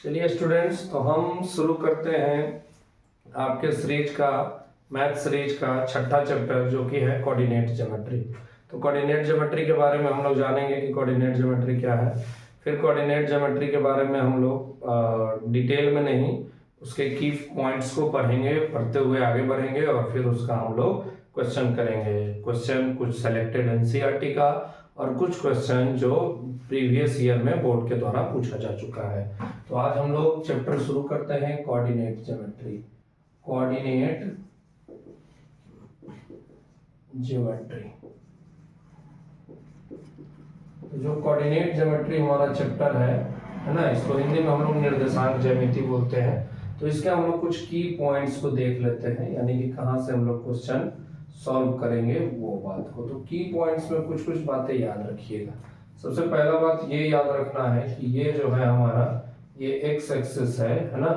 चलिए स्टूडेंट्स, तो हम शुरू करते हैं आपके सीरीज का मैथ सीरीज का छठा चैप्टर जो कि है कोऑर्डिनेट ज्योमेट्री। तो कोऑर्डिनेट ज्योमेट्री के बारे में हम लोग जानेंगे कि कोऑर्डिनेट ज्योमेट्री क्या है। फिर कोऑर्डिनेट ज्योमेट्री के बारे में हम लोग डिटेल में नहीं, उसके की पॉइंट्स को पढ़ेंगे, पढ़ते हुए आगे बढ़ेंगे और फिर उसका हम लोग क्वेश्चन करेंगे। क्वेश्चन कुछ सेलेक्टेड एनसीईआरटी का और कुछ क्वेश्चन जो प्रीवियस ईयर में बोर्ड के द्वारा पूछा जा चुका है। तो आज हम लोग चैप्टर शुरू करते हैं कोऑर्डिनेट ज्योमेट्री। कोऑर्डिनेट ज्योमेट्री, जो कोऑर्डिनेट ज्योमेट्री हमारा चैप्टर है ना, इसको हिंदी में हम लोग निर्देशांक ज्यामिति बोलते हैं। तो इसके हम लोग कुछ की पॉइंट्स को देख लेते हैं, यानी कि कहाँ से हम लोग क्वेश्चन सॉल्व करेंगे वो बात को। तो की पॉइंट्स में कुछ कुछ बातें याद रखिएगा। सबसे पहला बात ये याद रखना है कि ये जो है हमारा ये एक्स एक्सिस है ना,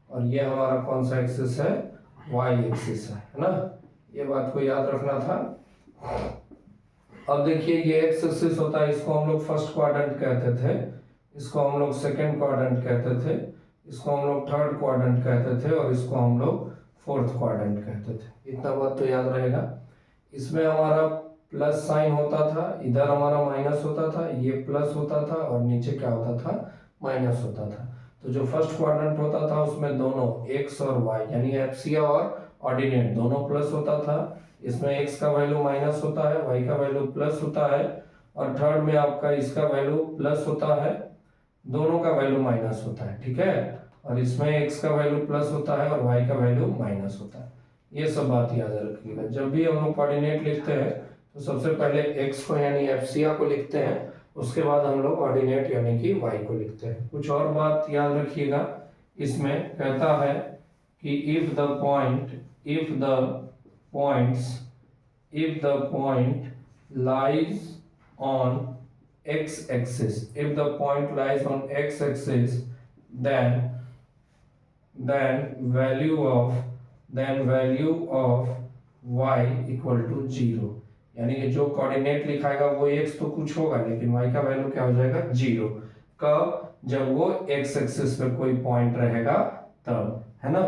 और ये हमारा कौन सा एक्सिस है, वाई एक्सिस है ना। ये बात को याद रखना था। अब देखिए ये एक्स एक्सिस होता है, इसको हम लोग फर्स्ट क्वाड्रेंट कहते थे, इसको हम लोग सेकंड क्वाड्रेंट कहते थे, इसको हम लोग थर्ड क्वाड्रेंट कहते थे और इसको हम लोग फोर्थ क्वाड्रेंट कहते थे। इतना बात तो याद रहेगा। इसमें हमारा प्लस साइन होता था, इधर हमारा माइनस होता था, ये प्लस होता था और नीचे क्या होता था, माइनस होता था। तो जो फर्स्ट क्वाड्रेंट होता था उसमें दोनों एक्स और वाई यानी एप्सिया और ऑर्डिनेट दोनों प्लस होता था। इसमें एक्स का वैल्यू माइनस होता है, वाई का वैल्यू प्लस होता है, और थर्ड में आपका इसका वैल्यू प्लस होता है, दोनों का वैल्यू माइनस होता है, ठीक है। और इसमें एक्स का वैल्यू प्लस होता है और वाई का वैल्यू माइनस होता है। ये सब बात याद रखिएगा। जब भी हम लोग कोऑर्डिनेट लिखते हैं तो सबसे पहले एक्स को यानी एफसीआ को लिखते हैं, उसके बाद हम लोग ऑर्डिनेट यानी कि वाई को लिखते हैं। कुछ और बात याद रखिएगा, इसमें कहता है कि if the point lies on x axis, if the point lies on x axis, then value of y equal to 0। यानी कि जो कोऑर्डिनेट लिखाएगा वो x तो कुछ होगा लेकिन y का वैल्यू क्या हो जाएगा, 0। कब, जब वो x एक्सिस पे कोई पॉइंट रहेगा तब, है ना।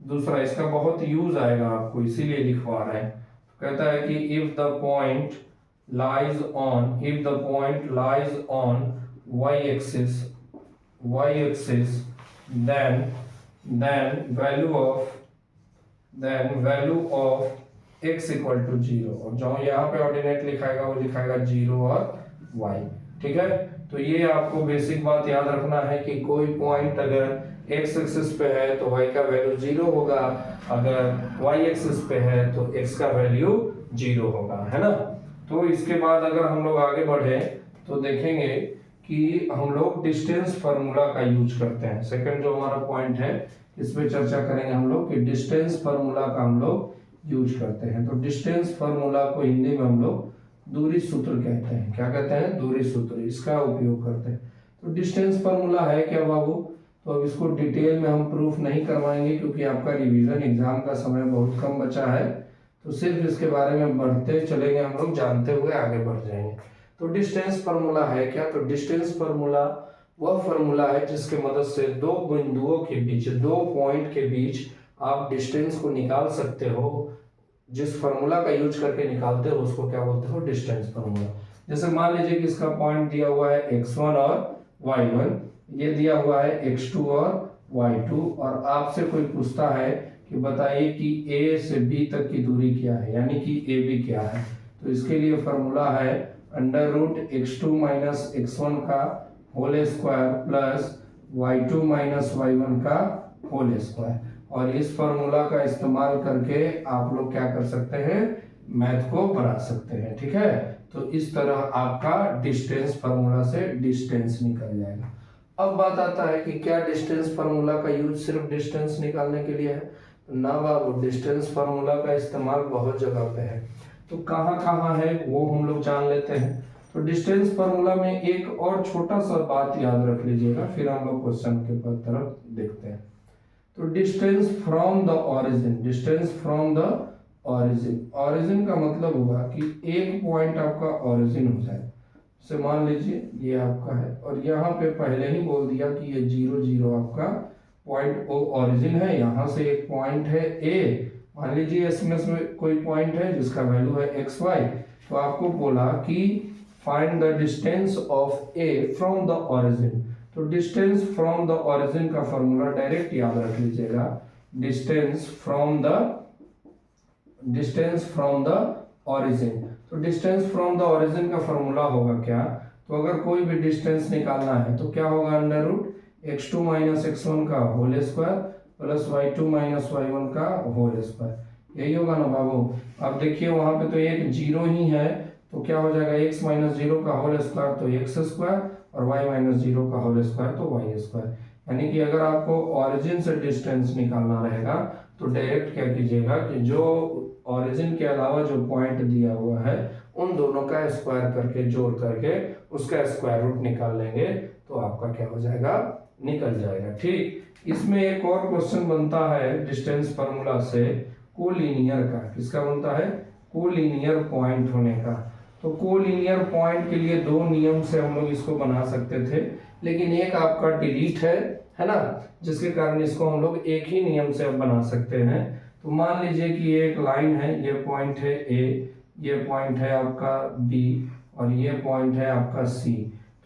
दूसरा इसका बहुत यूज आएगा आपको, इसीलिए लिखवा रहे हैं। तो कहता है कि if the point lies on y axis, then value of x equal to 0। और जो यहाँ पे ऑर्डिनेट लिखाएगा वो लिखाएगा 0 और y, ठीक है। तो ये आपको बेसिक बात याद रखना है कि कोई पॉइंट अगर x एक्सिस पे है तो y का वैल्यू 0 होगा, अगर y एक्सिस पे है तो x का वैल्यू 0 होगा, है ना। तो इसके बाद अगर हम लोग आगे बढ़े तो देखेंगे कि हम लोग डिस्टेंस फार्मूला का यूज करते हैं। सेकंड जो हमारा पॉइंट है इस पे चर्चा करेंगे हम लोग कि डिस्टेंस फार्मूला का हम लोग यूज करते हैं। तो डिस्टेंस फार्मूला को हिंदी में हम लोग दूरी सूत्र कहते हैं। क्या कहते हैं, दूरी सूत्र, इसका उपयोग करते हैं। तो डिस्टेंस फार्मूला है क्या बाबू, तो अब इसको डिटेल में हम प्रूफ नहीं करवाएंगे क्योंकि आपका रिवीजन एग्जाम का समय बहुत कम बचा है। तो सिर्फ इसके बारे में बढ़ते चलेंगे हम लोग, जानते हुए आगे बढ़ जाएंगे। तो डिस्टेंस फार्मूला है क्या, तो डिस्टेंस फार्मूला वह फार्मूला है जिसके मदद से दो बिंदुओं के बीच, दो पॉइंट के बीच आप डिस्टेंस को निकाल सकते हो। जिस फार्मूला का यूज करके निकालते हो उसको क्या बोलते हो, डिस्टेंस फार्मूला। जैसे मान लीजिए कि इसका पॉइंट दिया हुआ है x1 और y1, ये दिया हुआ है x2 और y2, और आपसे कोई पूछता है कि बताइए कि A से B तक की दूरी क्या है, यानी कि AB क्या है। तो इसके लिए फार्मूला है under root x2 minus x1 का whole square plus y2 minus y1 का होल स्क्वायर। और इस फार्मूला का इस्तेमाल करके आप लोग क्या कर सकते हैं, मैथ को बना सकते हैं, ठीक है। तो इस तरह आपका डिस्टेंस फार्मूला से डिस्टेंस निकल जाएगा। अब बात आता है कि क्या डिस्टेंस फार्मूला का यूज सिर्फ डिस्टेंस निकालने के लिए है, ना बाबू, डिस्टेंस फार्मूला का इस्तेमाल बहुत जगह पे है। तो कहाँ कहाँ है वो हम लोग जान लेते हैं। तो डिस्टेंस फार्मूला में एक और छोटा सा बात याद रख लीजिएगा, फिर हम लोग क्वेश्चन के तरफ देखते हैं। तो distance from the origin, distance from the origin, origin का मतलब होगा कि एक पॉइंट आपका ऑरिजिन हो जाए से मान लीजिए ये आपका है, और यहाँ पे पहले ही बोल दिया कि ये 0 0 आपका पॉइंट ओ ओरिजिन है। यहाँ से एक पॉइंट है ए, मान लीजिए इसमें से कोई पॉइंट है जिसका वैल्यू है एक्स वाई, तो आपको बोला कि find the distance of A from the origin. तो डिस्टेंस फ्रॉम द ओरिजिन का फॉर्मूला डायरेक्ट याद रख लीजिएगा, डिस्टेंस फ्रॉम द ओरिजिन। तो डिस्टेंस फ्रॉम द ओरिजिन का फॉर्मूला होगा क्या, तो अगर कोई भी डिस्टेंस निकालना है तो क्या होगा, under root x2 minus x1 का whole square plus y2 minus y1 का होल स्क्वायर, यही होगा ना बाबू। अब देखिए वहां पे तो एक जीरो ही है, तो क्या हो जाएगा x माइनस जीरो का होल स्क्वायर तो x स्क्वायर, और y माइनस जीरो का होल स्क्वायर तो y स्क्वायर। यानी कि अगर आपको ओरिजिन से डिस्टेंस निकालना रहेगा तो डायरेक्ट क्या कीजिएगा कि जो ओरिजिन के अलावा जो पॉइंट दिया हुआ है उन दोनों का स्क्वायर करके जोड़ करके उसका स्क्वायर रूट निकाल लेंगे, तो आपका क्या हो जाएगा, निकल जाएगा। ठीक, इसमें एक और क्वेश्चन बनता है डिस्टेंस फार्मूला से कोलिनियर का। किसका बनता है, कोलिनियर पॉइंट होने का। तो कोलिनियर पॉइंट के लिए दो नियम से हम लोग इसको बना सकते थे, लेकिन एक आपका डिलीट है ना, जिसके कारण इसको हम लोग एक ही नियम से अब बना सकते हैं। तो मान लीजिए कि ये एक लाइन है, ये पॉइंट है ए, ये पॉइंट है आपका बी, और ये पॉइंट है आपका सी।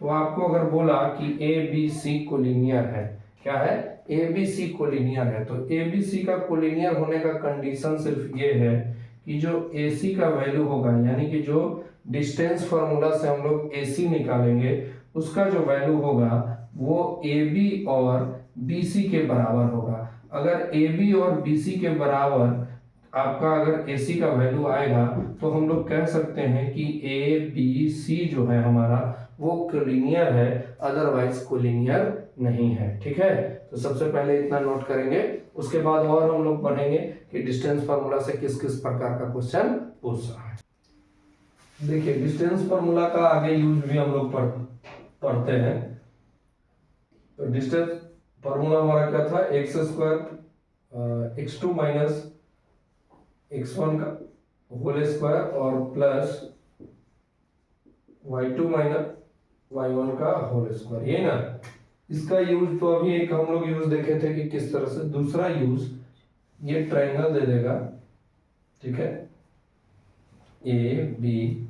तो आपको अगर बोला कि ए बी सी कोलिनियर है, क्या है, ए बी सी कोलिनियर है, तो ए बी सी का कोलिनियर होने का कंडीशन सिर्फ ये है कि जो ए सी का वैल्यू होगा, यानी कि जो डिस्टेंस फार्मूला से हम लोग ए सी निकालेंगे उसका जो वैल्यू होगा वो ए बी और बी सी के बराबर होगा। अगर ए बी और बी सी के बराबर आपका अगर ए सी का वैल्यू आएगा तो हम लोग कह सकते हैं कि ए बी सी जो है हमारा वो कोलिनियर है, अदरवाइज कोलिनियर नहीं है। ठीक है, तो सबसे पहले इतना नोट करेंगे, उसके बाद और हम लोग पढ़ेंगे कि डिस्टेंस फार्मूला से किस किस प्रकार का क्वेश्चन पूछ रहा है। देखिए डिस्टेंस फार्मूला का आगे यूज भी हम लोग पढ़ते हैं। तो डिस्टेंस फार्मूला हमारा क्या था, x square x2 minus x1 का होल स्क्वायर और प्लस y2 माइनस y1 का होल स्क्वायर, ये ना। इसका यूज तो अभी एक हम लोग यूज देखे थे कि किस तरह से। दूसरा यूज, ये ट्रायंगल दे देगा, ठीक है, ए बी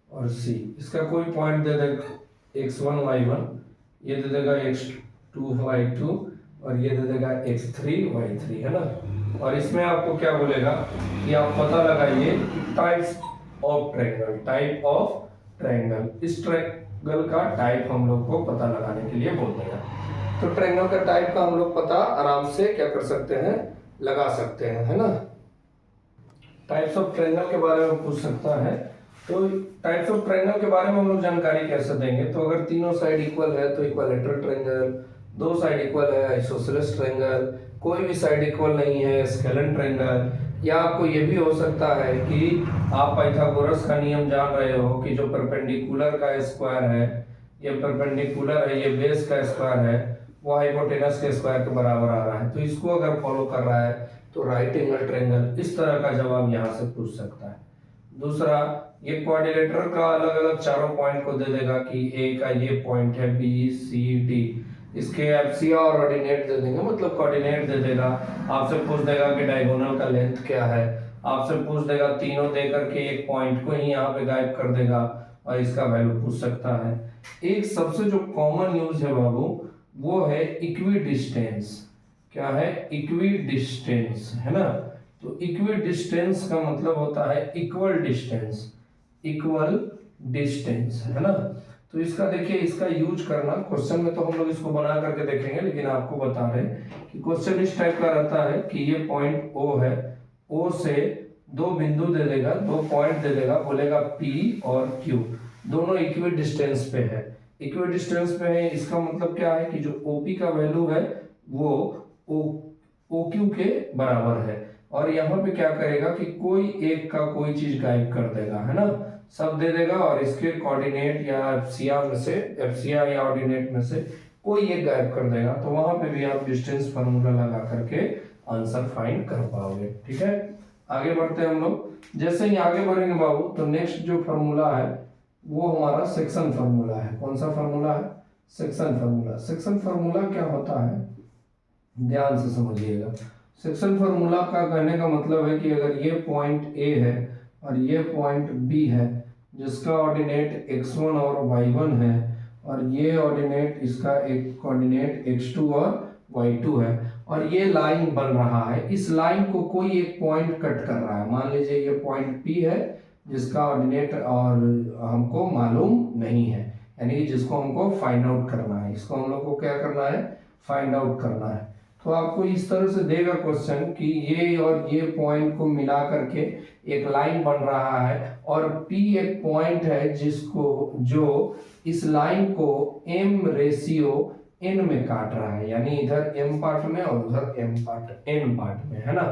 और सी, इसका कोई पॉइंट दे देगा x1 y1, ये दे देगा x2 y2, और ये दे देगा x3 y3, है ना। और इसमें आपको क्या बोलेगा कि आप पता लगाइए types of triangle, type of triangle. इस ट्रायंगल का टाइप हम लोग को पता लगाने के लिए बोल देगा। तो ट्रायंगल का टाइप का हम लोग पता आराम से क्या कर सकते हैं, लगा सकते हैं, है ना। टाइप्स ऑफ ट्रायंगल के बारे में पूछ सकता है, तो टाइप्स ऑफ ट्रायंगल के बारे में हम लोग जानकारी कैसे देंगे। तो अगर तीनों साइड इक्वल है तो इक्विलैटरल ट्रायंगल, दो साइड इक्वल है आइसोसेलेस ट्रायंगल, कोई भी साइड इक्वल नहीं है स्केलन ट्रायंगल। या आपको ये भी हो सकता है कि आप पाइथागोरस का नियम जान रहे हो कि जो परपेंडिकुलर का स्क्वायर है, ये परपेंडिकुलर है, ये बेस का स्क्वायर है, वो हाइपोटेनस के स्क्वायर के बराबर आ रहा है, तो इसको अगर फॉलो कर रहा है तो राइट एंगल ट्रायंगल, इस तरह का जवाब यहाँ से पूछ सकता है। दूसरा, ये क्वाड्रिलेटरल का अलग अलग चारों पॉइंट को दे देगा कि ए का ये पॉइंट है बी सी डी, इसके एफसीआ और ऑर्डिनेट दे देंगे, मतलब कोऑर्डिनेट दे देगा। आपसे पूछ देगा कि डायगोनल का लेंथ क्या है, आपसे पूछ देगा, तीनों दे करके एक पॉइंट को ही यहाँ पे गायब कर देगा और इसका वैल्यू पूछ सकता है। एक सबसे जो कॉमन यूज है बाबू वो है इक्वी डिस्टेंस। क्या है, इक्वी डिस्टेंस, है ना। तो इक्वी डिस्टेंस का मतलब होता है इक्वल डिस्टेंस, इक्वल डिस्टेंस, है ना। तो इसका देखिए, इसका यूज करना क्वेश्चन में तो हम लोग इसको बना करके देखेंगे, लेकिन आपको बता रहे कि क्वेश्चन इस टाइप का रहता है कि ये पॉइंट O है, O से दो बिंदु दे देगा, दो पॉइंट दे देगा, बोलेगा P और Q दोनों इक्वी डिस्टेंस पे है। इक्वी डिस्टेंस पे है, इसका मतलब क्या है कि जो OP का वैल्यू है वो OQ के बराबर है। और यहाँ पे क्या करेगा कि कोई एक का कोई चीज गायब कर देगा, है ना, सब दे देगा और इसके कोऑर्डिनेट या एफसीआ में से, एफसीआ या ऑर्डिनेट में से कोई एक गायब कर देगा। तो वहां पे भी आप डिस्टेंस फार्मूला लगा करके आंसर फाइंड कर पाओगे। ठीक है, आगे बढ़ते हैं हम लोग। जैसे ही आगे बढ़ेंगे बाबू तो नेक्स्ट जो फार्मूला है वो हमारा सेक्शन फार्मूला है। कौन सा फार्मूला है? Section formula. सेक्शन फार्मूला क्या होता है, ध्यान से समझिएगा। सेक्शन फार्मूला का कहने का मतलब है कि अगर ये पॉइंट ए है और ये पॉइंट बी है, जिसका ऑर्डिनेट x1 और y1 है, और ये ऑर्डिनेट इसका एक कोऑर्डिनेट x2 और y2 है, और ये लाइन बन रहा है, इस लाइन को कोई एक पॉइंट कट कर रहा है। मान लीजिए ये पॉइंट P है जिसका ऑर्डिनेट और हमको मालूम नहीं है, यानी कि जिसको हमको फाइंड आउट करना है। इसको हम लोग को क्या करना है? फाइंड आउट करना है। तो आपको इस तरह से देगा क्वेश्चन कि ये और ये पॉइंट को मिला करके एक लाइन बन रहा है, और P एक पॉइंट है जिसको जो इस लाइन को m रेशियो n में काट रहा है, यानी इधर m पार्ट में और उधर n पार्ट में, है ना।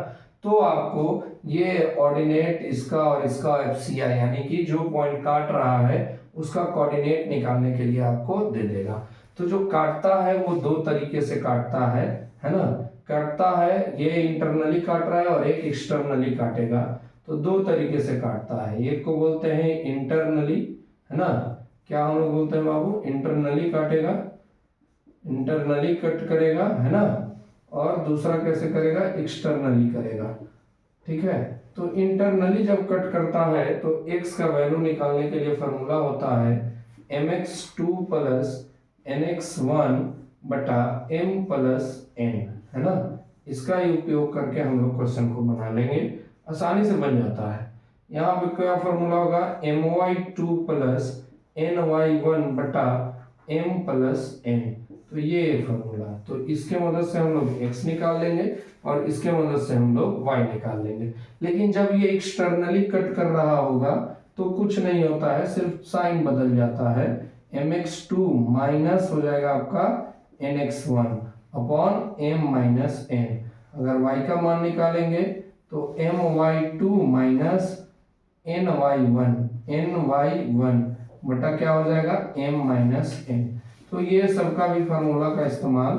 तो आपको ये ऑर्डिनेट इसका और इसका FCI यानी कि जो पॉइंट काट रहा है उसका कोऑर्डिनेट निकालने के लिए आपको दे देगा। तो जो काटता है वो दो तरीके से काटता है ना। काटता है, ये इंटरनली काट रहा है और एक एक्सटर्नली काटेगा। तो दो तरीके से काटता है, एक को बोलते हैं इंटरनली, है ना। क्या हम लोग बोलते हैं बाबू? इंटरनली काटेगा, इंटरनली कट करेगा, है ना। और दूसरा कैसे करेगा? एक्सटर्नली करेगा, ठीक है। तो इंटरनली जब कट करता है तो x का वैल्यू निकालने के लिए फॉर्मूला होता है mx2 प्लस nx1 बटा m प्लस n, है ना। इसका ही उपयोग करके हम लोग क्वेश्चन को बना लेंगे, आसानी से बन जाता है। यहाँ पे क्या फॉर्मूला होगा? my2 प्लस ny1 बटा m प्लस n। तो ये फॉर्मूला, तो इसके मदद से हम लोग x निकाल लेंगे और इसके मदद से हम लोग y निकाल लेंगे। लेकिन जब ये एक्सटर्नली कट कर रहा होगा तो कुछ नहीं होता है, सिर्फ साइन बदल जाता है। mx2 माइनस हो जाएगा आपका nx1 upon m minus n। अगर y का मान निकालेंगे तो my2 माइनस ny1 बटा क्या हो जाएगा? m minus n। तो ये सबका भी फार्मूला का इस्तेमाल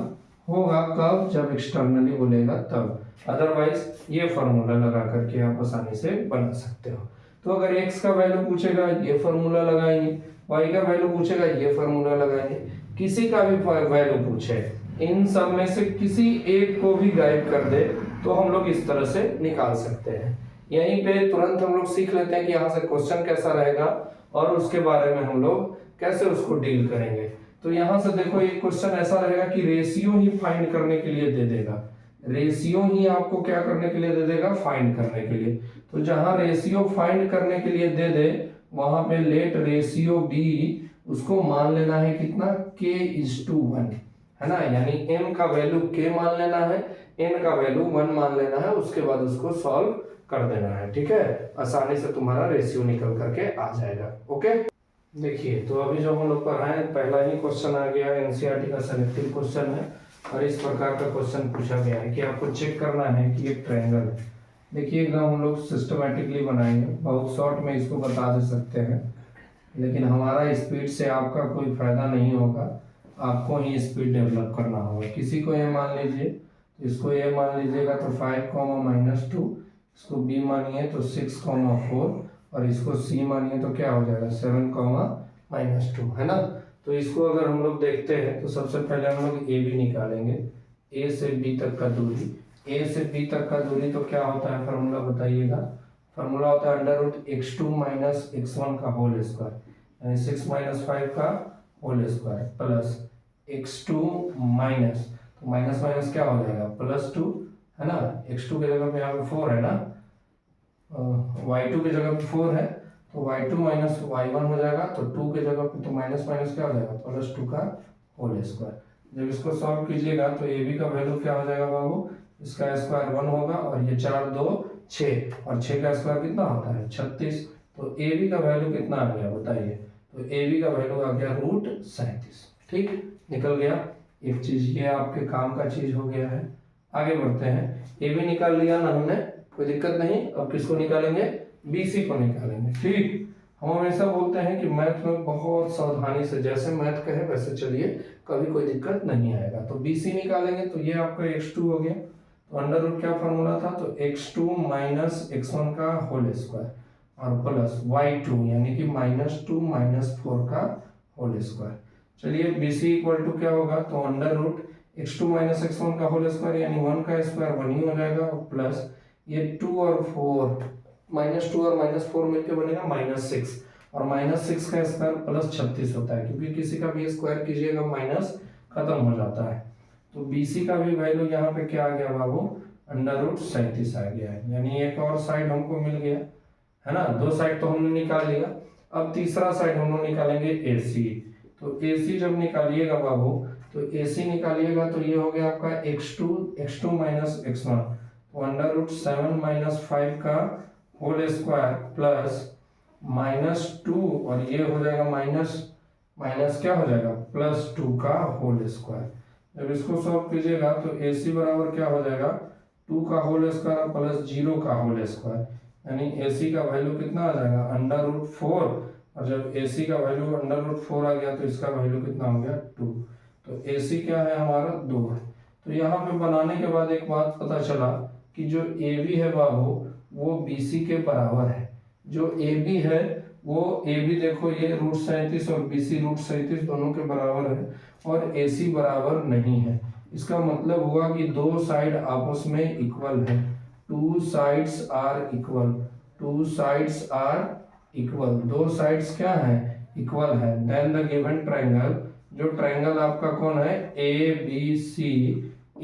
होगा कब? जब एक्सटर्नली बोलेगा तब, अदरवाइज ये फार्मूला लगा करके आप आसानी से बना सकते हो। तो अगर x का वैल्यू पूछेगा ये फार्मूला लगाएंगे, y का वैल्यू पूछेगा ये फार्मूला लगाएंगे, किसी का भी वैल्यू पूछे इन सब में से किसी एक को भी गायब कर दे तो हम लोग इस तरह से निकाल सकते हैं। यहीं पे तुरंत हम लोग सीख लेते हैं कि यहाँ से क्वेश्चन कैसा रहेगा और उसके बारे में हम लोग कैसे उसको डील करेंगे। तो यहाँ से देखो एक क्वेश्चन ऐसा रहेगा कि रेशियो ही फाइंड करने के लिए दे देगा, रेशियो ही आपको क्या करने के लिए दे देगा? फाइंड करने के लिए। तो जहां रेशियो फाइंड करने के लिए दे दे वहां पे लेट रेशियो बी, उसको मान लेना है कितना? k:1, है ना। यानी m का वैल्यू k मान लेना है, n का वैल्यू 1 मान लेना है, उसके बाद उसको सॉल्व कर देना है, ठीक है। आसानी से तुम्हारा रेशियो निकल करके आ जाएगा। ओके, देखिए तो अभी जो हम लोग पढ़ाए पहला ही क्वेश्चन आ गया, एनसीईआरटी का सिलेक्टिव क्वेश्चन है और इस प्रकार का क्वेश्चन पूछा गया है कि आपको चेक करना है कि एक ट्रायंगल है। देखिए एकदम हम लोग सिस्टमेटिकली बनाएंगे, बहुत शॉर्ट में इसको बता दे सकते हैं, लेकिन हमारा स्पीड से आपका कोई फायदा नहीं होगा, आपको ही स्पीड डेवलप करना होगा। किसी को ये मान लीजिए, तो इसको ये मान लीजिएगा तो 5, -2, इसको बी मानिए तो 6, 4 और इसको c मानिए तो क्या हो जाएगा? 7, -2, है ना। तो इसको अगर हम लोग देखते हैं तो सबसे पहले हम लोग ए बी निकालेंगे, ए से बी तक का दूरी, ए से बी तक का दूरी तो क्या होता है फार्मूला बताइएगा? फार्मूला होता है √x2 - x1 का होल स्क्वायर, यानी 6 - 5 का whole square plus x2 minus, तो माइनस माइनस क्या हो जाएगा? +2, है ना। x2 की जगह पे यहाँ पे 4 है ना, y2 की जगह पे 4 है तो y2 माइनस y1 हो जाएगा, तो 2 की जगह पे तो माइनस माइनस क्या हो जाएगा? +2 का होल स्क्वायर। जब इसको सॉल्व कीजिएगा तो ए बी का वैल्यू क्या हो जाएगा बाबू? इसका स्क्वायर 1 होगा और ये 4, 2, 6 और 6 का स्क्वायर कितना होता है? 36। तो ए बी का वैल्यू कितना आ गया बताइए? तो ए बी का वैल्यू आ गया √37। ठीक, निकल गया एक चीज, ये आपके काम का चीज हो गया है। आगे बढ़ते हैं, ए बी निकाल लिया ना हमने, कोई दिक्कत नहीं। अब किसको निकालेंगे? बीसी को निकालेंगे। ठीक, हम हमेशा बोलते हैं कि मैथ में बहुत सावधानी से, जैसे मैथ कहे वैसे चलिए, कभी कोई दिक्कत नहीं आएगा। तो बीसी निकालेंगे तो ये आपका x2 हो गया, तो अंडर रूट क्या फॉर्मूला था? तो x2 - x1 का होल स्क्वायर और प्लस y2 यानी कि -2 -4 का होल स्क्वायर। चलिए BC इक्वल टू क्या होगा, तो अंडर रूट x2 - x1 का होल स्क्वायर यानी 1 का स्क्वायर 1 ही हो जाएगा, और प्लस ये 2 और 4 -2 और -4 मिलकर बनेगा -6, और -6 का स्क्वायर प्लस 36 होता है, क्योंकि किसी का भी स्क्वायर कीजिएगा माइनस खत्म हो जाता है। तो BC का भी वैल्यू यहाँ पे क्या आ गया बाबू, अंडर रूट 37 आ गया है, यानी एक और साइड हमको मिल गया है ना। दो साइड तो हमने निकाल लिया, अब तीसरा साइड हम लोग निकालेंगे AC। तो AC जब निकालिएगा बाबू, तो AC निकालिएगा तो ये हो गया आपका x2 - x1, तो अंडर रूट 7 - 5 का होल स्क्वायर प्लस -2, और ये हो जाएगा माइनस क्या हो जाएगा, +2 का होल स्क्वायर। जब इसको सॉल्व कीजिएगा तो AC बराबर क्या हो जाएगा, 2 का होल स्क्वायर प्लस 0 का होल स्क्वायर, यानी AC का वैल्यू कितना आ जाएगा, अंडर रूट 4, और जब AC का वैल्यू अंडर रूट 4 आ गया तो इसका वैल्यू कितना हो गया, 2। तो AC क्या है हमारा, 2 है। तो यहाँ पे बनाने के बाद एक बात पता चला कि जो AB है बाबू वो BC के बराबर है। जो AB है वो AB देखो ये √37 और BC √37 दोनों के बराबर है, और AC बराबर नहीं है। इसका मतलब हुआ कि दो साइड आपस में इक्वल है, two sides are equal, two sides are equal, दो साइड्स क्या है, इक्वल है। देन द गिवन ट्रायंगल, जो ट्रायंगल आपका कौन है, ABC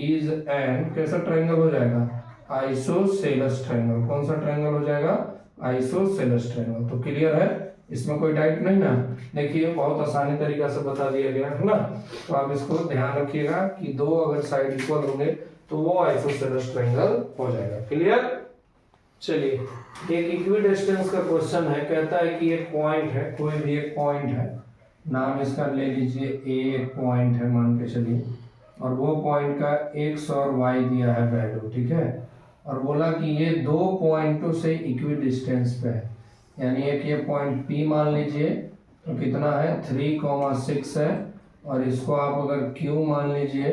इज एन कैसा ट्रायंगल हो जाएगा, आइसोसेलेस ट्रायंगल। कौन सा ट्रायंगल हो जाएगा, आइसोसेलेस ट्रायंगल। तो क्लियर है, इसमें कोई डाउट नहीं ना। देखिए बहुत आसानी तरीका से बता दिया गया है ना, तो आप इसको ध्यान रखिएगा कि दो अगर साइड इक्वल होंगे तो वो आइसोसेलेस ट्रायंगल हो जाएगा। क्लियर। चलिए एक इक्विडिस्टेंस का क्वेश्चन है, कहता है कि एक पॉइंट है, कोई भी एक पॉइंट है, नाम इसका ले लीजिए A एक पॉइंट है मान के चलिए, और वो पॉइंट का x और y दिया है वैल्यू, ठीक है, और बोला कि ये दो पॉइंटों से इक्विडिस्टेंस पे है, यानी एक ये पॉइंट P मान लीजिए तो कितना है 3,6 है, और इसको आप अगर Q मान लीजिए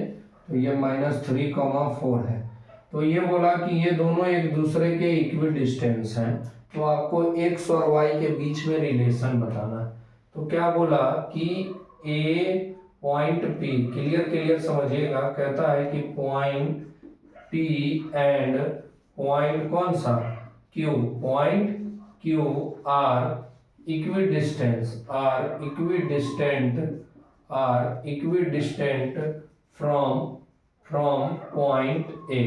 तो ये -3,4 है। तो ये बोला कि ये दोनों एक दूसरे के इक्विडिस्टेंस हैं, तो आपको x और y के बीच में रिलेशन बताना है। तो क्या बोला कि A पॉइंट P, क्लियर समझिएगा, कहता है कि पॉइंट P एंड पॉइंट कौन सा Q, point Q are equidistant from point A,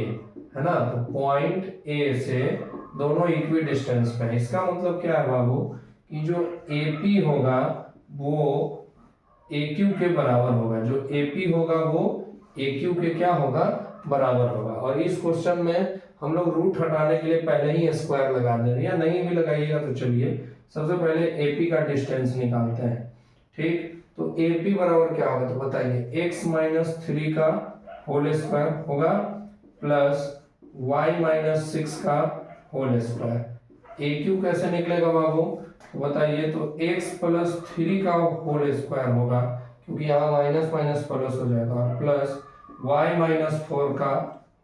है ना। तो पॉइंट A से दोनों इक्विडिस्टेंस पे है। इसका मतलब क्या है बाबू, कि जो AP होगा वो AQ के बराबर होगा, जो AP होगा वो AQ के क्या होगा, बराबर होगा। और इस क्वेश्चन में हम लोग रूट हटाने के लिए पहले ही स्क्वायर लगा देंगे, या नहीं भी लगाइएगा तो चलिए, सबसे पहले AP का डिस्टेंस निकालते हैं, ठीक। तो AP बराबर क्या होगा, तो बताइए x - 3 का होल स्क्वायर होगा प्लस y - 6 का होल स्क्वायर। AQ कैसे निकलेगा बाबू, तो बताइए, तो x + 3 का होल स्क्वायर होगा, क्योंकि यहाँ माइनस माइनस प्लस हो जाएगा, प्लस y - 4 का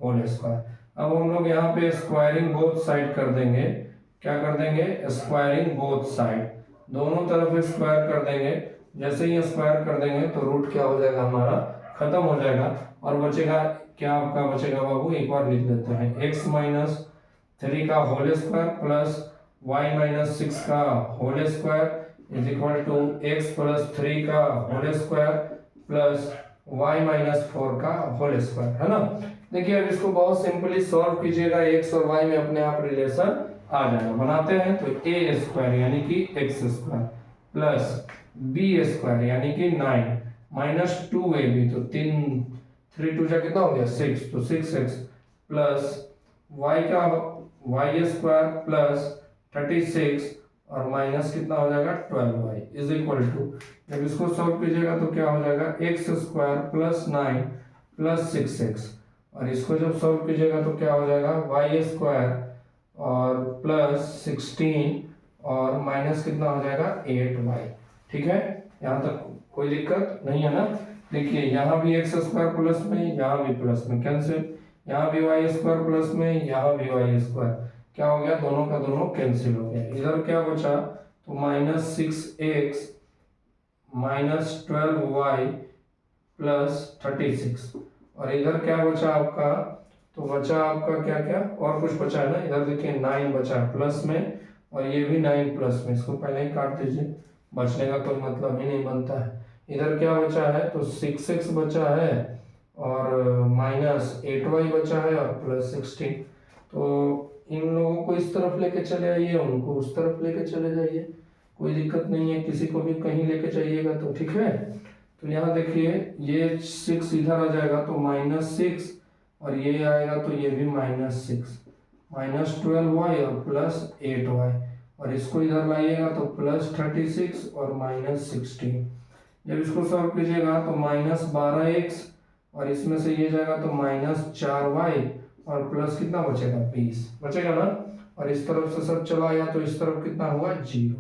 होल स्क्वायर। अब हम लोग यहाँ पे स्क्वायरिंग बोथ साइड कर देंगे, क्या कर देंगे, स्क्वायरिंग बोथ साइड, दोनों तरफ स्क्वायर कर देंगे। जैसे ही स्क्वायर कर देंगे तो रूट क्या हो जाएगा हमारा, खत्म हो जाएगा, और बचेगा क्या, आपका बचेगा बाबू, एक बार लिख देते हैं, x - 3 का होल स्क्वायर प्लस y - 6 का whole square is equal to x + 3 का होल स्क्वायर प्लस y - 4 का होल स्क्वायर, है ना। देखिए अब इसको बहुत सिंपली सॉल्व कीजिएगा, x और y में अपने आप रिलेशन आ जाएगा। बनाते हैं तो a² यानी कि x² प्लस b² यानी कि 9 - 2ab, तो 3 2 कितना हो गया 6, तो 6x प्लस y का y² प्लस 36 और माइनस कितना हो जाएगा 12y इज इक्वल टू, जब इसको सॉल्व कीजिएगा तो क्या हो जाएगा x² प्लस 9 प्लस 6x, और इसको जब सॉल्व कीजिएगा तो क्या हो जाएगा y² और प्लस 16 और माइनस कितना हो जाएगा 8y। ठीक है, यहाँ तक कोई दिक्कत नहीं है ना। देखिए यहाँ भी x² प्लस में, यहाँ भी प्लस में कैंसिल, यहाँ भी y² प्लस में, यहाँ भी y², क्या हो गया, दोनों का दोनों कैंसिल हो गया। इधर क्या बचा, तो -6x -12y प्लस 36, और इधर क्या बचा आपका, तो बचा आपका क्या क्या और कुछ बचा है ना, इधर देखिए 9 बचा है प्लस में, और ये भी 9 प्लस में, इसको पहले ही काट दीजिए, बचने का कोई मतलब ही नहीं बनता है। इधर क्या बचा है, तो 6x बचा है और -8y बचा है और +16। तो इन लोगों को इस तरफ लेके चले आइए, उनको उस तरफ लेके चले जाइए, कोई दिक्कत नहीं है, किसी को भी कहीं लेके जाइएगा तो ठीक है। तो यहाँ देखिए ये 6 इधर आ जाएगा तो -6, और ये आएगा तो ये भी -6, -12y और +8y, और इसको इधर लाइएगा तो +36 और -16। जब इसको सॉल्व कीजिएगा तो -12x, और इसमें से ये जाएगा तो -4y, और प्लस कितना बचेगा, 20 बचेगा ना, और इस तरफ से सब चला आया तो इस तरफ कितना हुआ, 0।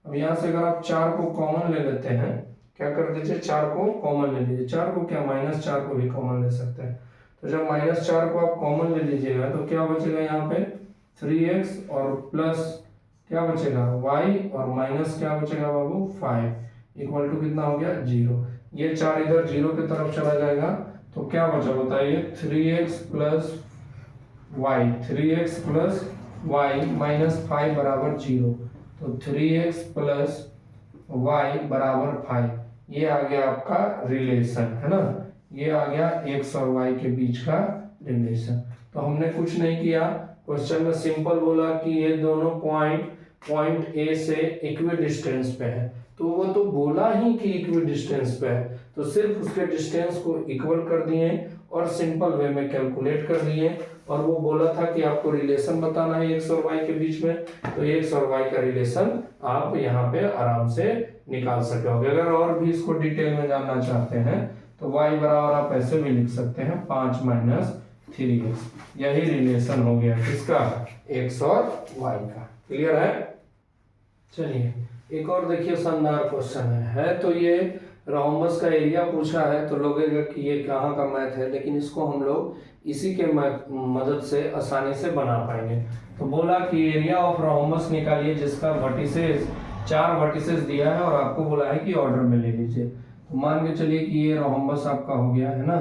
अब यहाँ से अगर आप 4 को कॉमन ले लेते हैं, क्या कर दीजिए, 4 को कॉमन ले लीजिए, 4 को क्या -4 को भी कॉमन ले सकते हैं। तो जब -4 को आप कॉमन ले लीजिएगा तो क्या बचेगा यहाँ पे, 3x और प्लस क्या बचेगा y, और माइनस क्या बचेगा बाबू 5, इक्वल टू कितना हो गया 0। ये 4 इधर 0 की तरफ चला जाएगा तो क्या बचा बताइए, 3x प्लस y -5 बराबर 0, तो 3x प्लस y बराबर 5, ये आ गया आपका रिलेशन, है ना, ये आ गया x और y के बीच का रिलेशन। तो हमने कुछ नहीं किया, क्वेश्चन में सिंपल बोला कि ये दोनों पॉइंट A से इक्वी डिस्टेंस पे है, तो वो तो बोला ही कि इक्वी डिस्टेंस पे है, तो सिर्फ उसके डिस्टेंस को इक्वल कर दिए और सिंपल वे में कैलकुलेट कर दिए। और वो बोला था कि आपको रिलेशन बताना है x और y के बीच में, तो x और y का रिलेशन आप यहाँ पे आराम से निकाल सकोगे। अगर और भी इसको डिटेल में जानना चाहते हैं तो y बराबर आप ऐसे भी लिख सकते हैं 5 - 3x, यही रिलेशन हो गया किसका, x और y का। क्लियर है। चलिए एक और देखिए शानदार क्वेश्चन है तो ये रोम्बस का एरिया पूछा है, तो लगेगा कि ये कहाँ का मैथ है, लेकिन इसको हम लोग इसी के मदद से आसानी से बना पाएंगे। तो बोला कि एरिया ऑफ रोम्बस निकालिए जिसका वर्टिसेस 4 वर्टिसेस दिया है और आपको बोला है कि ऑर्डर में ले लीजिए। तो मान के चलिए कि ये रोम्बस आपका हो गया है ना,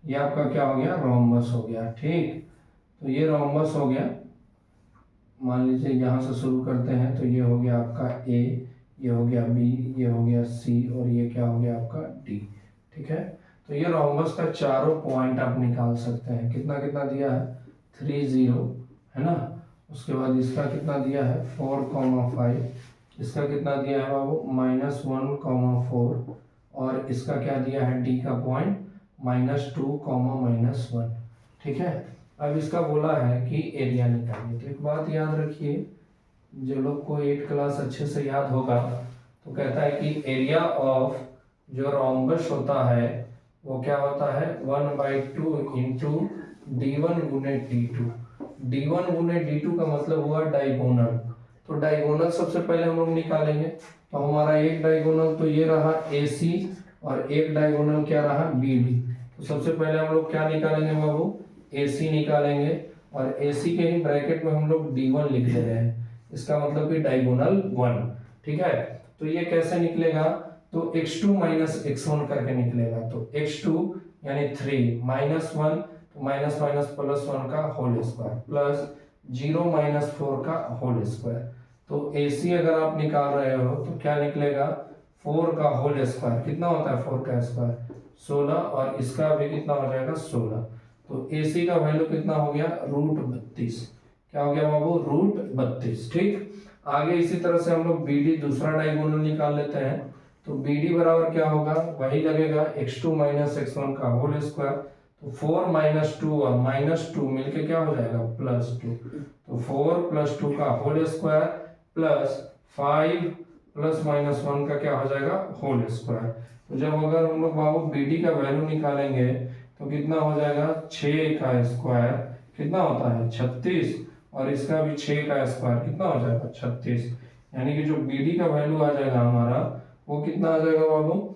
ये आपका क्या हो गया, रोम्बस हो गया, ठीक। तो ये रोम्बस हो गया, मान लीजिए यहाँ से शुरू करते हैं, तो ये हो गया आपका A, ये हो गया B, ये हो गया C, और ये क्या हो गया आपका D, ठीक है। तो ये रोम्बस का चारों पॉइंट आप निकाल सकते हैं। कितना कितना दिया है, 3 0, है ना। उसके बाद इसका कितना दिया है, 4,5, इसका कितना दिया है बाबू, -1,4, और इसका क्या दिया है, D का पॉइंट -2, -1, ठीक है। अब इसका बोला है कि एरिया निकालिए। तो एक बात याद रखिए, जो लोग को 8 क्लास अच्छे से याद होगा, तो कहता है कि एरिया ऑफ जो रोम्बस होता है वो क्या होता है, 1/2 इंटू D1 गुने D2। D1 गुने D2 का मतलब हुआ डायगोनल। तो डायगोनल सबसे पहले हम लोग निकालेंगे, तो हमारा एक डायगोनल तो ये रहा AC, और एक डायगोनल क्या रहा, BD। तो सबसे पहले हम लोग क्या निकालेंगे बाबू, AC निकालेंगे, और AC के ही ब्रैकेट में हम लोग D1 लिख दे रहे हैं, इसका मतलब कि डायगोनल 1, ठीक है। तो ये कैसे निकलेगा, तो x2 - x1 करके निकलेगा। तो x2 यानी 3 -1, तो माइनस माइनस +1 का होल स्क्वायर, प्लस 0 - 4 का होल स्क्वायर। तो AC अगर आप निकाल रहे हो तो क्या निकलेगा, 4 का होल स्क्वायर, कितना होता है 4 का स्क्वायर, 16, और इसका भी कितना हो जाएगा 16। तो AC का वैल्यू कितना हो गया, √32। क्या हो गया बाबू, √32, ठीक। आगे इसी तरह से हम लोग BD दूसरा डायगोनल निकाल लेते हैं। तो BD बराबर क्या होगा, वही लगेगा x2 - x1 का होल स्क्वायर। तो 4 - 2 और -2 मिलके क्या हो जाएगा, +2। तो 4 + 2 का होल स्क्वायर प्लस 5 + -1 का क्या हो जाएगा, होल स्क्वायर। तो जब अगर हम लोग बाबू BD का वैल्यू निकालेंगे तो कितना हो जाएगा, 6 का स्क्वायर कितना होता है 36, और इसका भी 6 का स्क्वायर कितना हो जाएगा 36, यानी कि जो BD का वैल्यू आ जाएगा हमारा वो कितना आ जाएगा बाबू,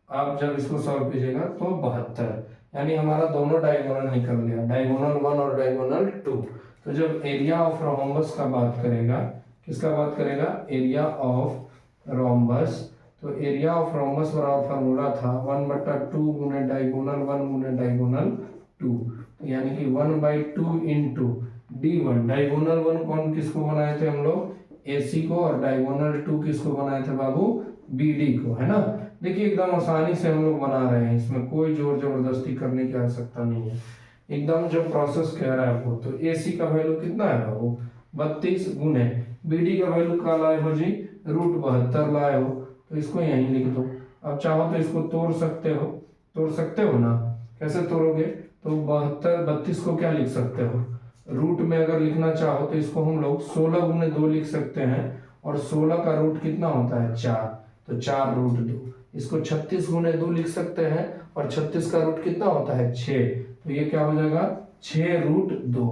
आप जब इसको सॉल्व कीजिएगा तो 72, यानी हमारा दोनों डायगोनल निकल गया, डायगोनल 1 और डायगोनल 2। तो तो जब एरिया ऑफ रोम्बस का बात करेगा, किसका बात करेगा, एरिया ऑफ रोम्बस, तो एरिया ऑफ रोम्बस बराबर फार्मूला था 1/2 गुने डायगोनल 1 गुने डायगोनल 2, यानी कि 1/2 इंटू D1। डायगोनल 1 कौन किसको बनाए थे हम लोग, AC को, और डायगोनल 2 किसको बनाए थे बाबू, BD को, है ना। देखिए एकदम आसानी से हम लोग बना रहे हैं, इसमें कोई जोर जबरदस्ती करने की आवश्यकता नहीं है, एकदम जो प्रोसेस कह रहा है वो। तो AC का वैल्यू कितना है बाबू 32 गुने BD का वैल्यू क्या लाए हो जी, √72 लाए हो, तो इसको यहीं लिख दो। अब चाहो तो इसको तोड़ सकते हो ना, कैसे तोड़ोगे, तो 32 को क्या लिख सकते हो, रूट में अगर लिखना चाहो तो इसको हम लोग 16 गुने 2 लिख सकते हैं, और 16 का रूट कितना होता है 4, तो 4√2। इसको 36 गुने 2 लिख सकते हैं, और 36 का रूट कितना होता है 6, तो ये क्या हो जाएगा 6√2,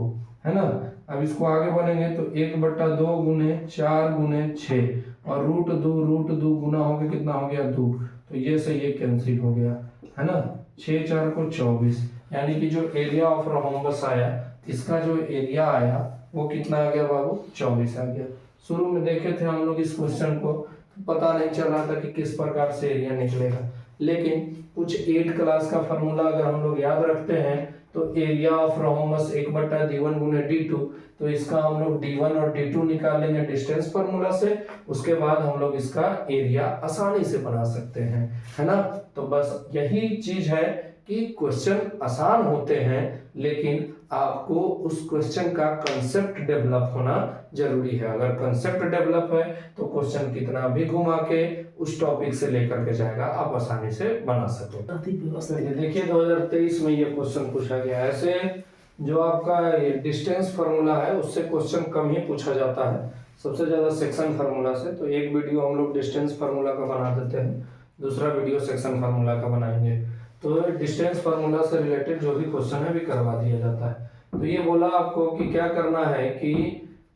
है ना। अब इसको आगे बढ़ेंगे तो 1/2 गुने 4 गुने 6, और √2 गुना हो गया कितना हो गया 2, तो ये से ये कैंसिल हो गया, है ना। 6 4 को 24, यानी कि जो एरिया ऑफ रोम्बस आया, इसका जो एरिया आया वो कितना आ गया बाबू 24 आ गया। शुरू में देखे थे हम लोग इस क्वेश्चन को, तो पता नहीं चल रहा था कि किस प्रकार से एरिया निकलेगा, लेकिन कुछ 8 क्लास का फॉर्मूला अगर हम लोग याद रखते हैं तो एरिया ऑफ रोम्बस 1/D1 गुने D2, तो इसका हम लोग D1 और D2 निकालेंगे डिस्टेंस फॉर्मूला से, उसके बाद हम लोग इसका एरिया आसानी से बना सकते हैं, है ना। तो बस यही चीज है कि क्वेश्चन आसान होते हैं, लेकिन आपको उस क्वेश्चन का कंसेप्ट डेवलप होना जरूरी है। अगर कंसेप्ट डेवलप है तो क्वेश्चन कितना भी घुमा के उस टॉपिक से लेकर के जाएगा, आप आसानी से बना सको। देखिए 2023 में ये क्वेश्चन पूछा गया है। ऐसे जो आपका डिस्टेंस फार्मूला है उससे क्वेश्चन कम ही पूछा जाता है, सबसे ज्यादा सेक्शन फार्मूला से। तो एक वीडियो हम लोग डिस्टेंस फार्मूला का बना देते हैं, दूसरा वीडियो सेक्शन फार्मूला का बनाएंगे। तो डिस्टेंस फार्मूला से रिलेटेड जो भी क्वेश्चन है भी करवा दिया जाता है। तो ये बोला आपको कि क्या करना है कि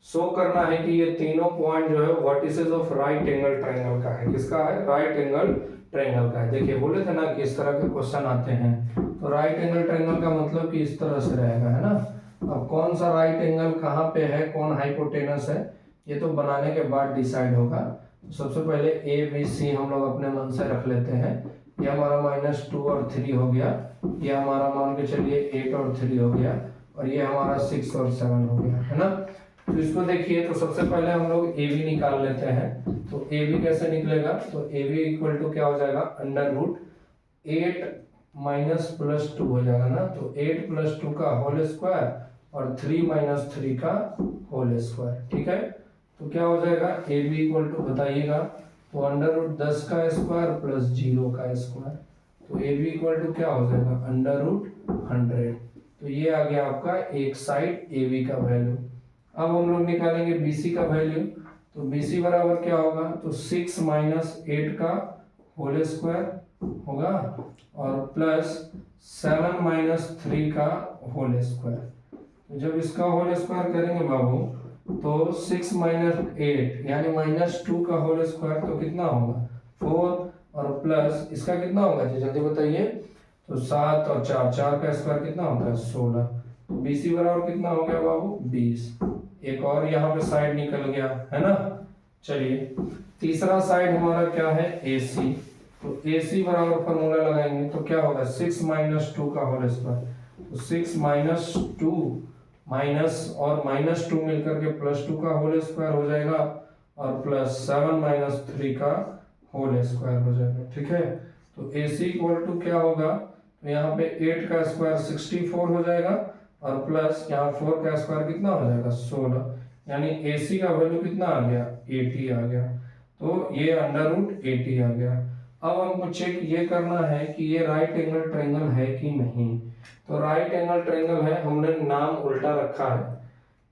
शो करना है कि ये तीनों पॉइंट जो है vertices of right angle triangle का है। किसका है, राइट एंगल ट्रायंगल का है। देखिए बोले थे ना कि इस तरह के क्वेश्चन आते हैं, तो राइट एंगल ट्रायंगल का मतलब कि इस तरह से रहेगा, है ना। अब कौन सा राइट एंगल कहाँ पे है, कौन हाइपोटेनस है, ये तो बनाने के बाद डिसाइड होगा। तो सबसे पहले ABC हम लोग अपने मन से रख लेते हैं। ये हमारा -2 और 3 हो गया, ये हमारा मान के चलिए 8 और 3 हो गया, और ये हमारा 6 और 7 हो गया, है ना। तो इसको देखिए, तो सबसे पहले हम लोग AB निकाल लेते हैं। तो AB कैसे निकलेगा, तो AB इक्वल टू क्या हो जाएगा, √8 - +2 हो जाएगा ना। तो 8 + 2 का होल स्क्वायर और 3 - 3 का होल स्क्वायर, ठीक है। तो क्या हो जाएगा AB इक्वल टू बताइएगा, तो √10 का स्क्वायर प्लस 0 का स्क्वायर, तो AB इक्वल टू क्या हो जाएगा √100। तो ये आ गया आपका एक साइड AB का वैल्यू। अब हम लोग निकालेंगे BC का वैल्यू। तो BC बराबर क्या होगा, तो 6 - 8 का होल स्क्वायर होगा और प्लस 7 - 3 का होल स्क्वायर। जब इसका होल स्क्वायर करेंगे बाबू तो 6 - 8 यानी -2 का होल स्क्वायर, तो कितना होगा 4, और प्लस इसका कितना होगा जी जल्दी बताइए, तो 7 और 4 का स्क्वायर कितना होता है 16। तो BC बराबर कितना हो गया बाबू 20। एक और यहाँ पे साइड निकल गया, है ना। चलिए तीसरा साइड हमारा क्या है AC। तो AC बराबर फॉर्मूला लगाएंगे तो क्या होगा 6 - 2 का होल स्क्वायर, तो 6 - 2 माइनस और -2 मिलकर के +2 का होल स्क्वायर हो जाएगा, और प्लस 7 - 3 का होल स्क्वायर हो जाएगा, ठीक है। तो AC इक्वल टू क्या होगा, तो यहाँ पे 8 का स्क्वायर 64 हो जाएगा, और प्लस यहाँ 4 का स्क्वायर कितना हो जाएगा 16, यानी AC का वैल्यू कितना आ गया 80 आ गया। तो ये √80 आ गया। अब हमको चेक ये करना है कि ये राइट एंगल ट्रायंगल है कि नहीं। तो राइट एंगल ट्रायंगल है, हमने नाम उल्टा रखा है,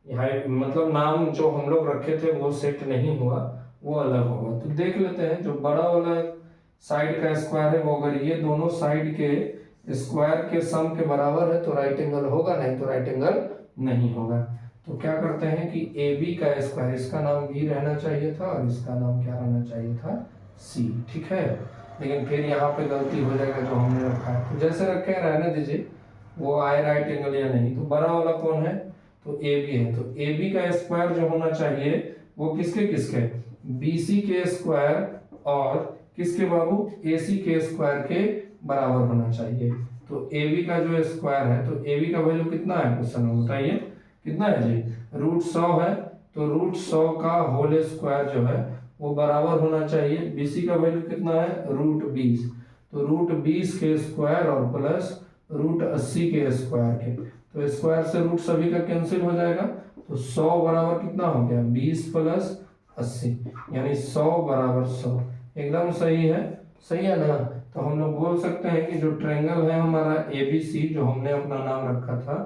यहाँ मतलब नाम जो हम लोग रखे थे वो सेट नहीं हुआ, वो अलग होगा। तो देख लेते हैं, जो बड़ा वाला साइड का स्क्वायर है वो अगर ये दोनों साइड के स्क्वायर के सम के बराबर है तो राइट एंगल होगा, नहीं तो राइट एंगल नहीं होगा। तो क्या करते हैं कि AB का स्क्वायर, इसका नाम B रहना चाहिए था और इसका नाम क्या रहना चाहिए था C, ठीक है। लेकिन फिर यहाँ पे गलती हो जाएगा जो हमने रखा है, तो जैसे रखे रहने दीजिए, वो आए राइट एंगल या नहीं। तो बड़ा वाला कौन है, तो ए बी है, तो ए बी का स्क्वायर जो होना चाहिए वो किसके किसके, बी सी के स्क्वायर और किसके बाबू, ए सी के स्क्वायर के बराबर होना चाहिए। तो ए बी का जो स्क्वायर है, तो ए बी का वैल्यू कितना है क्वेश्चन में बताइए, कितना है जी, √100 है। तो √100 का होल स्क्वायर जो है वो बराबर होना चाहिए, बीसी का वैल्यू कितना है, √20। तो √20 के स्क्वायर और प्लस √80 के स्क्वायर के, तो स्क्वायर से रूट सभी का कैंसिल हो जाएगा। तो 100 बराबर कितना हो गया, 20 प्लस 80, यानी 100 बराबर 100। एकदम सही है ना। तो हम लोग बोल सकते हैं कि जो ट्रायंगल है हमारा एबीसी, जो हमने अपना नाम रखा था,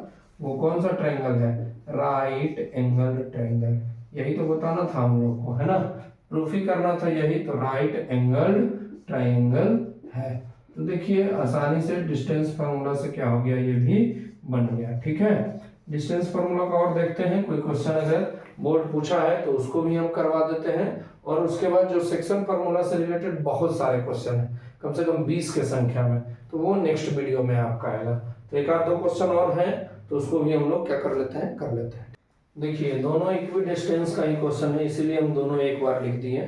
वो कौन सा ट्रायंगल है, राइट एंगल ट्रायंगल। यही तो बताना था हम लोग को, है ना, प्रूफ ही करना था यही, तो राइट एंगल ट्रायंगल है। तो देखिए आसानी से डिस्टेंस फार्मूला से क्या हो गया, ये भी बन गया। ठीक है, डिस्टेंस फार्मूला का और देखते हैं, कोई क्वेश्चन अगर बोर्ड पूछा है तो उसको भी हम करवा देते हैं। और उसके बाद जो सेक्शन फार्मूला से रिलेटेड बहुत सारे क्वेश्चन है, कम से कम 20 के संख्या में, तो वो नेक्स्ट वीडियो में आपका आएगा। तो एक आध दो क्वेश्चन और हैं, तो उसको भी हम लोग क्या कर लेते हैं। देखिए दोनों इक्वी डिस्टेंस का ही क्वेश्चन है, इसीलिए हम दोनों एक बार लिख दिए।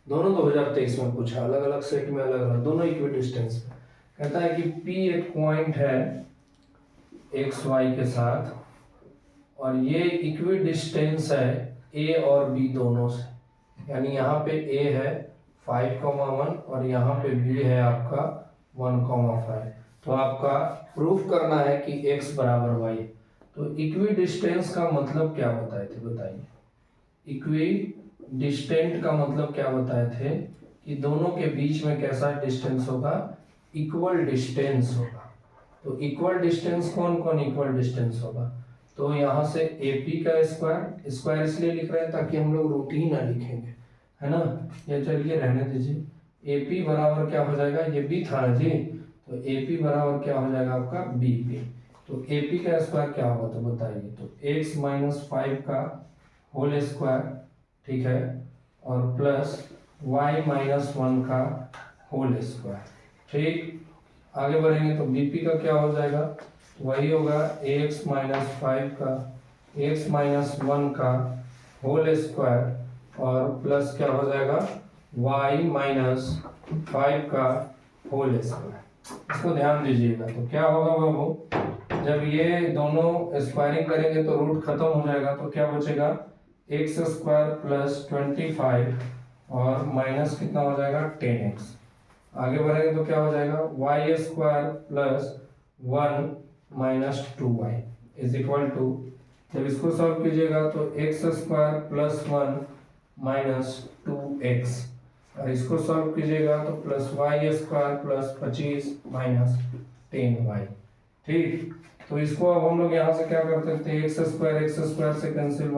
दोनों 2023 में पूछा, अलग अलग सेट में अलग अलग, दोनों इक्वी डिस्टेंस में। कहता है कि P एक पॉइंट है एक्स वाई के साथ, और ये इक्वी डिस्टेंस है A और B दोनों से, यानी यहाँ पे A है 5,1 और यहाँ पे B है आपका 1,5। तो आपका प्रूफ करना है कि x बराबर y। तो इक्वी डिस्टेंस का मतलब क्या बताए थे, बताइए। इक्वी डिस्टेंट का मतलब क्या बताए थे, कि दोनों के बीच में कैसा डिस्टेंस होगा, इक्वल डिस्टेंस होगा। तो इक्वल डिस्टेंस कौन कौन इक्वल डिस्टेंस होगा, तो यहाँ से AP का स्क्वायर, स्क्वायर इसलिए लिख रहे हैं ताकि हम लोग रूटीन ना लिखेंगे, है ना, ये चलिए रहने दीजिए। AP बराबर क्या हो जाएगा, ये B था ना जी, तो AP बराबर क्या हो जाएगा आपका BP। तो AP का स्क्वायर क्या होगा, तो बताइए। तो x - 5 का होल स्क्वायर, ठीक है, और प्लस y - 1 का होल स्क्वायर। ठीक, आगे बढ़ेंगे तो BP का क्या हो जाएगा, वही होगा x - 5 का x - 1 का होल स्क्वायर और प्लस क्या हो जाएगा y - 5 का होल स्क्वायर। इसको ध्यान दीजिएगा। तो क्या होगा बाबू, जब ये दोनों स्क्वायरिंग करेंगे तो रूट खत्म हो जाएगा, तो क्या बचेगा x² प्लस 25 और माइनस कितना हो जाएगा 10x। आगे बढ़ेंगे तो क्या हो जाएगा y² plus 1 minus 2y is equal to, जब इसको सॉल्व कीजिएगा तो x² प्लस 1 माइनस 2x, और इसको सॉल्व कीजिएगा तो plus y² plus 25 minus 10y। ठीक, तो इसको अब हम लोग यहाँ से क्या कर सकते हैं, x² से कैंसिल,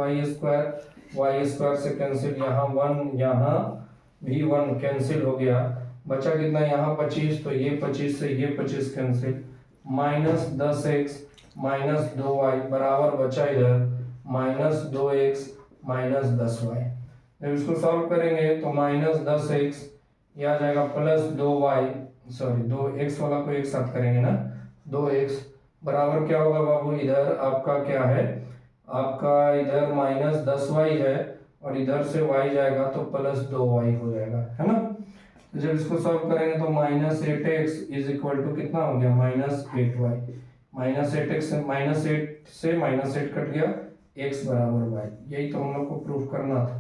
y² से कैंसिल, यहाँ 1 यहाँ भी 1 कैंसिल हो गया, बचा कितना यहाँ 25, तो ये 25 से ये 25 cancel, minus 10x minus 2y बराबर बचा इधर माइनस 2x माइनस 10y। जब इसको सॉल्व करेंगे तो माइनस 10x ये आ जाएगा प्लस 2y, सॉरी 2x वाला को एक साथ करेंगे ना, 2x बराबर क्या होगा बाबू, इधर आपका क्या है, आपका इधर माइनस 10y है और इधर से y जाएगा तो प्लस 2y हो जाएगा, है ना। तो जब इसको सॉल्व करेंगे तो minus 8x is equal to कितना हो गया, माइनस 8y। माइनस 8x से माइनस 8 कट गया, x बराबर y। यही तो हम लोग को प्रूफ करना था।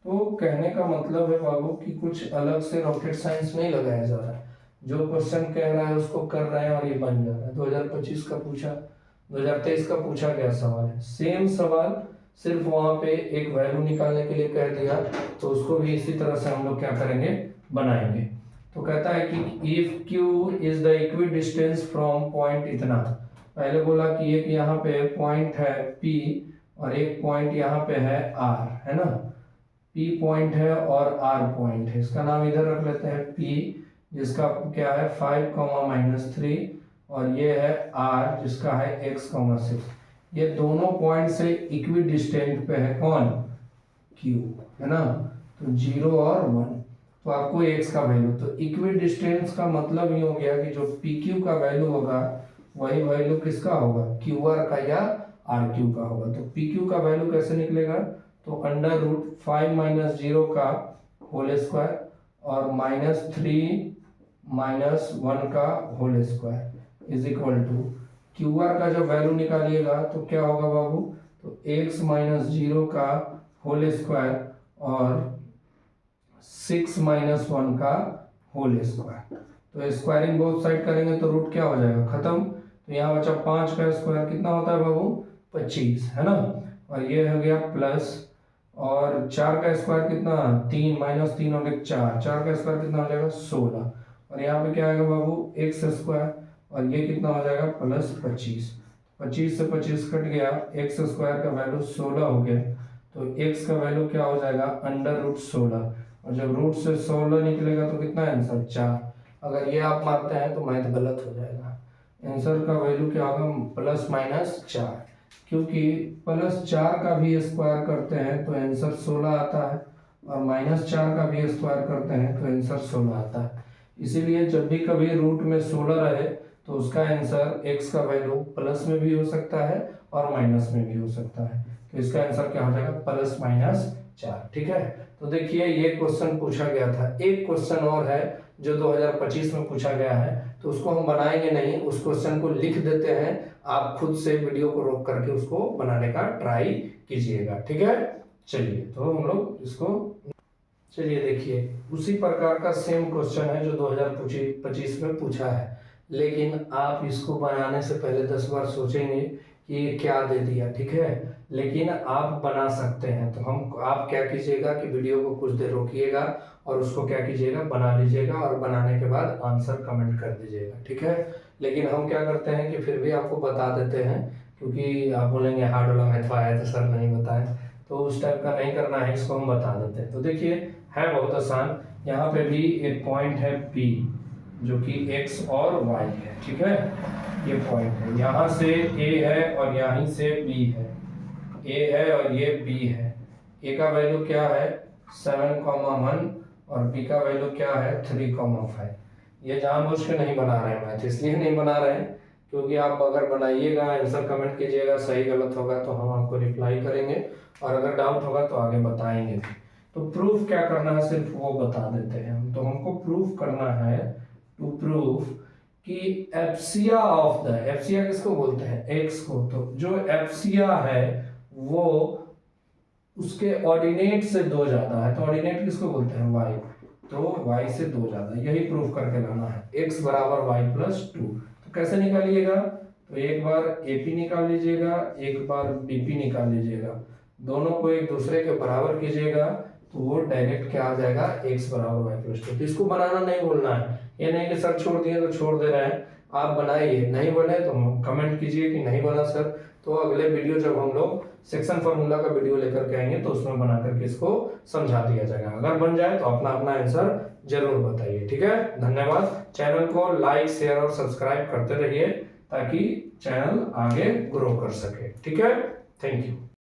तो कहने का मतलब है बाबू कि कुछ अलग से रॉकेट साइंस नहीं लगाया जा रहा है, जो क्वेश्चन कह रहा है उसको कर रहे हैं और ये बन जा रहा है। 2025 का पूछा, 2023 का पूछा गया सवाल है, सेम सवाल, सिर्फ वहां पे एक वैल्यू निकालने के लिए कह दिया, तो उसको भी इसी तरह से हम लोग क्या करेंगे, बनाएंगे। तो कहता है कि if Q is the equi distance from point इतना, पहले बोला कि एक यहाँ पे पॉइंट है P और एक पॉइंट यहाँ पे है R, है ना, P पॉइंट है और R पॉइंट है, इसका नाम इधर रख लेते हैं P, जिसका क्या है 5,-3 और ये है R जिसका है x,6। ये दोनों पॉइंट से इक्वी डिस्टेंट पे है कौन, Q, है ना, तो 0 और 1। तो आपको x का वैल्यू, तो इक्वी डिस्टेंस का मतलब ये हो गया कि जो PQ का वैल्यू होगा वही वैल्यू किसका होगा, क्यू आर का या आर क्यू का होगा। तो पी क्यू का वैल्यू कैसे निकलेगा, तो अंडर रूट 5 माइनस 0 का होल स्क्वायर और -3 - 1 का whole square is equal to Q R का जब वैल्यू निकालिएगा तो क्या होगा बाबू, तो x - 0 का होल स्क्वायर और 6 - 1 का होल स्क्वायर। तो स्क्वायरिंग बोथ साइड करेंगे तो रूट क्या हो जाएगा, खत्म। तो यहाँ बचा 5 का स्क्वायर कितना होता है बाबू, 25 है ना, और ये हो गया प्लस, और 4 का स्क्वायर कितना, 3 -3 और 1 4, 4 का स्क्वायर कितना हो जाएगा 16, और यहाँ पे क्या आएगा बाबू x स्क्वायर, और ये कितना हो जाएगा प्लस 25, 25 से 25 कट गया, x स्क्वायर का वैल्यू 16 हो गया, तो x का वैल्यू क्या हो जाएगा अंडर रूट 16, और जब रूट से 16 निकलेगा तो कितना आंसर 4। अगर ये आप मानते हैं तो मैथ गलत हो जाएगा, आंसर का वैल्यू क्या होगा +-4, क्योंकि +4 का भी स्क्वायर करते हैं तो आंसर 16 आता है, और -4 का भी स्क्वायर करते हैं तो आंसर 16 आता है। इसीलिए जब भी कभी रूट में 16 रहे तो उसका आंसर x का वैल्यू प्लस में भी हो सकता है और माइनस में भी हो सकता है। तो इसका आंसर क्या हो जाएगा +-4। ठीक है, तो देखिए ये क्वेश्चन पूछा गया था। एक क्वेश्चन और है जो 2025 में पूछा गया है, तो उसको हम बनाएंगे नहीं, उस क्वेश्चन को लिख देते हैं, आप खुद से वीडियो को रोक करके उसको बनाने का ट्राई कीजिएगा। ठीक है, चलिए तो हम लोग इसको, चलिए देखिए उसी प्रकार का सेम क्वेश्चन है जो 2025 में पूछा है, लेकिन आप इसको बनाने से पहले 10 बार सोचेंगे कि ये क्या दे दिया। ठीक है, लेकिन आप बना सकते हैं। तो आप क्या कीजिएगा कि वीडियो को कुछ देर रोकिएगा और उसको क्या कीजिएगा बना लीजिएगा, और बनाने के बाद आंसर कमेंट कर दीजिएगा। ठीक है, लेकिन हम क्या करते हैं कि फिर भी आपको बता देते हैं, क्योंकि आप बोलेंगे हार्ड वाला मैथ आया तो सर नहीं बताए, तो उस टाइप का नहीं करना है, इसको हम बता देते हैं। तो देखिए है बहुत आसान, यहाँ पे भी एक पॉइंट है P जो कि x और y है। ठीक है, ये पॉइंट है, यहाँ से A है और यहीं से B है, A है और ये B है। A का वैल्यू क्या है 7,1 और B का वैल्यू क्या है 3,5। ये जानबूझ के नहीं बना रहे हैं मैथ, इसलिए नहीं बना रहे हैं क्योंकि आप अगर बनाइएगा आंसर कमेंट कीजिएगा, सही गलत होगा तो हम आपको रिप्लाई करेंगे, और अगर डाउट होगा तो आगे बताएंगे। तो प्रूफ क्या करना है सिर्फ वो बता देते हैं हम। तो हमको प्रूफ करना है, टू प्रूफ कि एप्सिया ऑफ द, एप्सिया किसको बोलते हैं एक्स को, तो जो एप्सिया है वो उसके ऑर्डिनेट से 2 ज्यादा है, तो ऑर्डिनेट किसको बोलते हैं वाई, तो y से 2 ज्यादा, यही प्रूफ करके लाना है। x बराबर y + 2, तो कैसे निकालिएगा, तो एक बार AP निकाल लीजिएगा, एक बार BP निकाल लीजिएगा, दोनों को एक दूसरे के बराबर कीजिएगा, तो वो डायरेक्ट क्या आ जाएगा x बराबर y + 2। तो इसको बनाना नहीं बोलना है, ये नहीं कि सर छोड़ दिए तो छोड़ दे रहे हैं, आप बनाइए, नहीं बने तो कमेंट कीजिए कि नहीं बना सर, तो अगले वीडियो जब हम लोग सेक्शन फार्मूला का वीडियो लेकर के आएंगे तो उसमें बना करके इसको समझा दिया जाएगा। अगर बन जाए तो अपना अपना आंसर जरूर बताइए। ठीक है, धन्यवाद। चैनल को लाइक शेयर और सब्सक्राइब करते रहिए ताकि चैनल आगे ग्रो कर सके। ठीक है, थैंक यू।